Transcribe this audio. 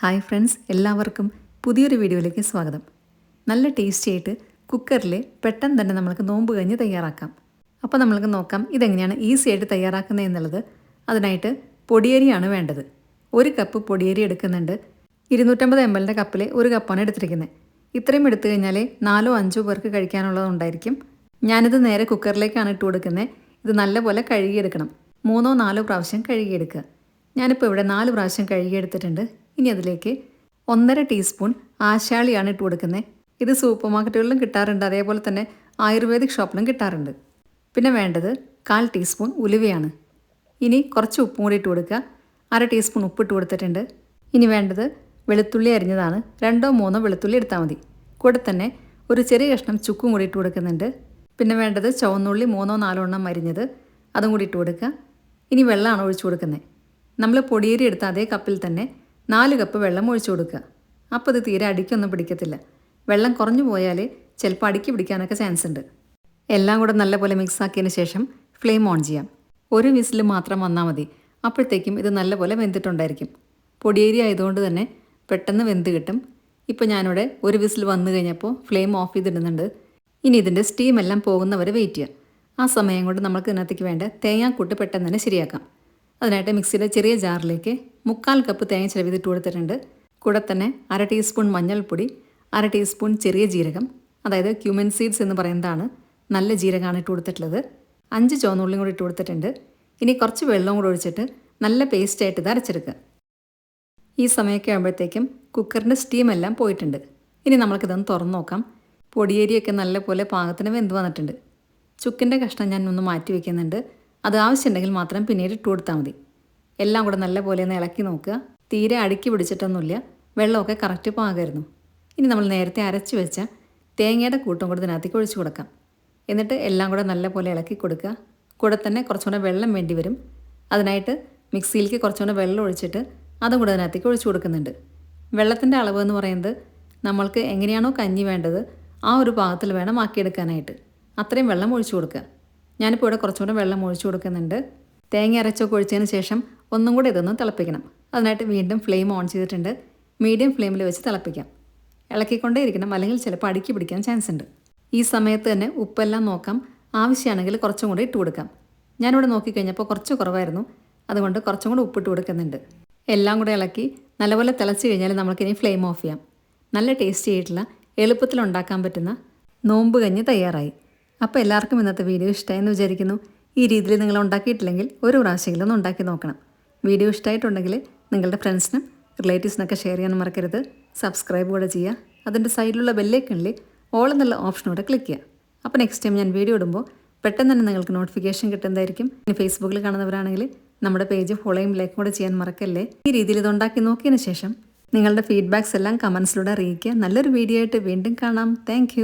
Hi friends, എല്ലാവർക്കും പുതിയൊരു വീഡിയോയിലേക്ക് സ്വാഗതം. നല്ല ടേസ്റ്റി ആയിട്ട് കുക്കറിൽ പെട്ടെന്ന് തന്നെ നമുക്ക് നോമ്പ് കഴിഞ്ഞ് തയ്യാറാക്കാം. അപ്പോൾ നമ്മൾക്ക് നോക്കാം ഇതെങ്ങനെയാണ് ഈസി ആയിട്ട് തയ്യാറാക്കുന്നത് എന്നുള്ളത്. അതിനായിട്ട് പൊടിയരിയാണ് വേണ്ടത്. 1 കപ്പ് പൊടിയരി എടുക്കുന്നുണ്ട്. 250 ml കപ്പിൽ 1 കപ്പാണ് എടുത്തിരിക്കുന്നത്. ഇത്രയും എടുത്തു കഴിഞ്ഞാൽ 4-5 പേർക്ക് കഴിക്കാനുള്ളതുണ്ടായിരിക്കും. ഞാനിത് നേരെ കുക്കറിലേക്കാണ് ഇട്ട് കൊടുക്കുന്നത്. ഇത് നല്ലപോലെ കഴുകിയെടുക്കണം. 3-4 പ്രാവശ്യം കഴുകിയെടുക്കുക. ഞാനിപ്പോൾ ഇവിടെ 4 പ്രാവശ്യം കഴുകിയെടുത്തിട്ടുണ്ട്. ഇനി അതിലേക്ക് 1.5 ടീസ്പൂൺ ആശാളിയാണ് ഇട്ട് കൊടുക്കുന്നത്. ഇത് സൂപ്പർ മാർക്കറ്റുകളിലും കിട്ടാറുണ്ട്, അതേപോലെ തന്നെ ആയുർവേദിക് ഷോപ്പിലും കിട്ടാറുണ്ട്. പിന്നെ വേണ്ടത് 1/4 ടീസ്പൂൺ ഉലുവയാണ്. ഇനി കുറച്ച് ഉപ്പും കൂടി ഇട്ട് കൊടുക്കുക. 1/2 ടീസ്പൂൺ ഉപ്പ് ഇട്ട് കൊടുത്തിട്ടുണ്ട്. ഇനി വേണ്ടത് വെളുത്തുള്ളി അരിഞ്ഞതാണ്. 2-3 വെളുത്തുള്ളി എടുത്താൽ മതി. കൂടെ തന്നെ ഒരു ചെറിയ കഷ്ണം ചുക്കും കൂടി ഇട്ട് കൊടുക്കുന്നുണ്ട്. പിന്നെ വേണ്ടത് ചുവന്നുള്ളി 3-4 എണ്ണം അരിഞ്ഞത്, അതും കൂടി ഇട്ട് കൊടുക്കുക. ഇനി വെള്ളമാണ് ഒഴിച്ചു കൊടുക്കുന്നത്. നമ്മൾ പൊടിയേരി എടുത്ത അതേ കപ്പിൽ തന്നെ 4 കപ്പ് വെള്ളം ഒഴിച്ചു കൊടുക്കുക. അപ്പോൾ ഇത് തീരെ അടിക്കൊന്നും പിടിക്കത്തില്ല. വെള്ളം കുറഞ്ഞു പോയാൽ ചിലപ്പോൾ അടുക്കി പിടിക്കാനൊക്കെ ചാൻസ് ഉണ്ട്. എല്ലാം കൂടെ നല്ലപോലെ മിക്സ് ആക്കിയതിന് ശേഷം ഫ്ലെയിം ഓൺ ചെയ്യാം. 1 വിസിൽ മാത്രം വന്നാൽ മതി. അപ്പോഴത്തേക്കും ഇത് നല്ലപോലെ വെന്തിട്ടുണ്ടായിരിക്കും. പൊടിയേരി ആയതുകൊണ്ട് തന്നെ പെട്ടെന്ന് വെന്ത് കിട്ടും. ഇപ്പോൾ ഞാനിവിടെ 1 വിസിൽ വന്നു കഴിഞ്ഞപ്പോൾ ഫ്ലെയിം ഓഫ് ചെയ്തിടുന്നുണ്ട്. ഇനി ഇതിൻ്റെ സ്റ്റീം എല്ലാം പോകുന്നവരെ വെയിറ്റ് ചെയ്യാം. ആ സമയം കൊണ്ട് നമുക്ക് ഇതിനകത്തേക്ക് വേണ്ട തേങ്ങാക്കൂട്ട് പെട്ടെന്ന് തന്നെ ശരിയാക്കാം. അതിനായിട്ട് മിക്സിയുടെ ചെറിയ ജാറിലേക്ക് 3/4 കപ്പ് തേങ്ങ ചിരവിതിട്ട് കൊടുത്തിട്ടുണ്ട്. കൂടെ തന്നെ 1/2 ടീസ്പൂൺ മഞ്ഞൾപ്പൊടി, 1/2 ടീസ്പൂൺ ചെറിയ ജീരകം, അതായത് ക്യൂമിൻ സീഡ്സ് എന്ന് പറയുന്നതാണ്, നല്ല ജീരകമാണ് ഇട്ട് കൊടുത്തിട്ടുള്ളത്. 5 ചുവന്നുള്ളിയും കൂടി ഇട്ട് കൊടുത്തിട്ടുണ്ട്. ഇനി കുറച്ച് വെള്ളവും കൂടി ഒഴിച്ചിട്ട് നല്ല പേസ്റ്റായിട്ട് ഇത് അരച്ചെടുക്കുക. ഈ സമയമൊക്കെ ആകുമ്പോഴത്തേക്കും കുക്കറിൻ്റെ സ്റ്റീം എല്ലാം പോയിട്ടുണ്ട്. ഇനി നമ്മൾക്കിതൊന്ന് തുറന്ന് നോക്കാം. പൊടിയേരിയൊക്കെ നല്ലപോലെ പാകത്തിന് വെന്ത് വന്നിട്ടുണ്ട്. ചുക്കിൻ്റെ കഷ്ണം ഞാൻ ഒന്ന് മാറ്റി വയ്ക്കുന്നുണ്ട്. അത് ആവശ്യമുണ്ടെങ്കിൽ മാത്രം പിന്നീട് ഇട്ട് കൊടുത്താൽ മതി. എല്ലാം കൂടെ നല്ലപോലെ ഒന്ന് ഇളക്കി നോക്കുക. തീരെ അടുക്കി പിടിച്ചിട്ടൊന്നുമില്ല. വെള്ളമൊക്കെ കറക്റ്റ് പാകമായിരുന്നു. ഇനി നമ്മൾ നേരത്തെ അരച്ച് വെച്ച തേങ്ങയുടെ കൂട്ടും കൂടെ ഇതിനകത്തേക്ക് ഒഴിച്ചു കൊടുക്കാം. എന്നിട്ട് എല്ലാം കൂടെ നല്ലപോലെ ഇളക്കി കൊടുക്കുക. കൂടെ തന്നെ കുറച്ചുകൂടെ വെള്ളം വേണ്ടി വരും. അതിനായിട്ട് മിക്സിയിലേക്ക് കുറച്ചുകൂടെ വെള്ളം ഒഴിച്ചിട്ട് അതും കൂടെ അതിനകത്തേക്ക് ഒഴിച്ചു കൊടുക്കുന്നുണ്ട്. വെള്ളത്തിൻ്റെ അളവ് എന്ന് പറയുന്നത് നമ്മൾക്ക് എങ്ങനെയാണോ കഞ്ഞി വേണ്ടത് ആ ഒരു പാകത്തിൽ വേണം ആക്കിയെടുക്കാനായിട്ട്. അത്രയും വെള്ളം ഒഴിച്ചു കൊടുക്കുക. ഞാനിപ്പോൾ ഇവിടെ കുറച്ചുകൂടെ വെള്ളം ഒഴിച്ചു കൊടുക്കുന്നുണ്ട്. തേങ്ങ അരച്ചൊക്കെ ഒഴിച്ചതിന് ശേഷം ഒന്നും കൂടെ ഇതൊന്ന് തിളപ്പിക്കണം. അതിനായിട്ട് വീണ്ടും ഫ്ലെയിം ഓൺ ചെയ്തിട്ടുണ്ട്. മീഡിയം ഫ്ലെയിമിൽ വെച്ച് തിളപ്പിക്കാം. ഇളക്കിക്കൊണ്ടേ ഇരിക്കണം, അല്ലെങ്കിൽ ചിലപ്പോൾ അടുക്കി പിടിക്കാൻ ചാൻസ് ഉണ്ട്. ഈ സമയത്ത് തന്നെ ഉപ്പെല്ലാം നോക്കാം. ആവശ്യമാണെങ്കിൽ കുറച്ചും കൂടെ ഇട്ട് കൊടുക്കാം. ഞാനിവിടെ നോക്കിക്കഴിഞ്ഞപ്പോൾ കുറച്ച് കുറവായിരുന്നു, അതുകൊണ്ട് കുറച്ചും കൂടെ ഉപ്പിട്ട് കൊടുക്കുന്നുണ്ട്. എല്ലാം കൂടെ ഇളക്കി നല്ലപോലെ തിളച്ച് കഴിഞ്ഞാൽ നമുക്കിനി ഫ്ലെയിം ഓഫ് ചെയ്യാം. നല്ല ടേസ്റ്റി ആയിട്ടുള്ള എളുപ്പത്തിൽ ഉണ്ടാക്കാൻ പറ്റുന്ന നോമ്പ് കഞ്ഞി തയ്യാറായി. അപ്പോൾ എല്ലാവർക്കും ഇന്നത്തെ വീഡിയോ ഇഷ്ടമായെന്ന് വിചാരിക്കുന്നു. ഈ രീതിയിൽ നിങ്ങൾ ഉണ്ടാക്കിയിട്ടില്ലെങ്കിൽ ഒരു പ്രാവശ്യമെങ്കിലും ഒന്ന് ഉണ്ടാക്കി നോക്കണം. വീഡിയോ ഇഷ്ടമായിട്ടുണ്ടെങ്കിൽ നിങ്ങളുടെ ഫ്രണ്ട്സിനും റിലേറ്റീവ്സിനൊക്കെ ഷെയർ ചെയ്യാൻ മറക്കരുത്. സബ്സ്ക്രൈബ് കൂടെ ചെയ്യുക. അതിൻ്റെ സൈഡിലുള്ള ബെല്ലൈക്കണിൽ ഓൾ എന്നുള്ള ഓപ്ഷനോടെ ക്ലിക്ക് ചെയ്യുക. അപ്പോൾ നെക്സ്റ്റ് ടൈം ഞാൻ വീഡിയോ ഇടുമ്പോൾ പെട്ടെന്ന് തന്നെ നിങ്ങൾക്ക് നോട്ടിഫിക്കേഷൻ കിട്ടുന്നതായിരിക്കും. ഇനി ഫേസ്ബുക്കിൽ കാണുന്നവരാണെങ്കിൽ നമ്മുടെ പേജ് ഫോളോയും ലൈക്കും കൂടെ ചെയ്യാൻ മറക്കല്ലേ. ഈ രീതിയിൽ ഇത് ഉണ്ടാക്കി നോക്കിയതിന് ശേഷം നിങ്ങളുടെ ഫീഡ്ബാക്സ് എല്ലാം കമൻസിലൂടെ അറിയിക്കുക. നല്ലൊരു വീഡിയോ ആയിട്ട് വീണ്ടും കാണാം. താങ്ക്